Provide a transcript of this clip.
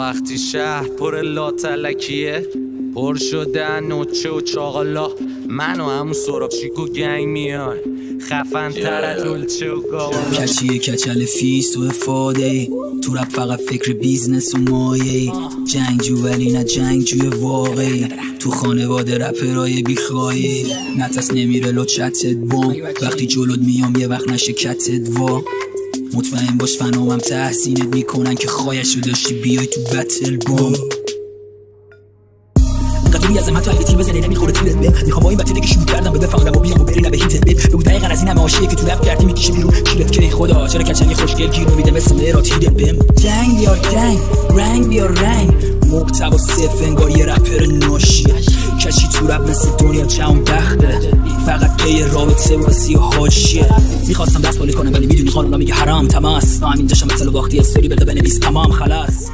وقتی شهر پر لاتلکیه، پر شده نوچه و چاقالا، من و همون سراب چیکو گنگ میان خفن تر دلچه و گاوالا. کچیه کچل فیس و افاده ای، تو رپ فقط فکر بیزنس و مایه ای، جنگجو ولی نه جنگجوی واقعی، تو خانواده رپرای بیخوایی، نتس نمیره لو چتت بام، وقتی جلوت میام یه وقت نشه کتت وا، مطمئن باش فنامم تحسینت میکنن که خواهشو داشتی بیای تو بتل بام. قطعی از من تو اگه تیر بزنه نمیخوره تیرت به، میخوام با این بچه که شروع کردم به بفهمم و بیام و بری نه به هیتت به، بگو دقیقاً از این همه عاشقی که تو لب کردی میکشه بیرون شیرت که خدا، چرا کچلی خوشگل گیر میده مثل مرا تیرت بهم. جنگ بیار جنگ، رنگ بیار رنگ، محتوا صفر انگار یه رپر ناشیه، کشی تو رپ مثل دنیا جهان بخته، فقط پی رابطه و حاشیه. میخواستم دست بالی کنم ولی میدونی قانونا میگه حرام تماس، همین داشتم مثل وقتی استوری بده بنویس تمام خلاص.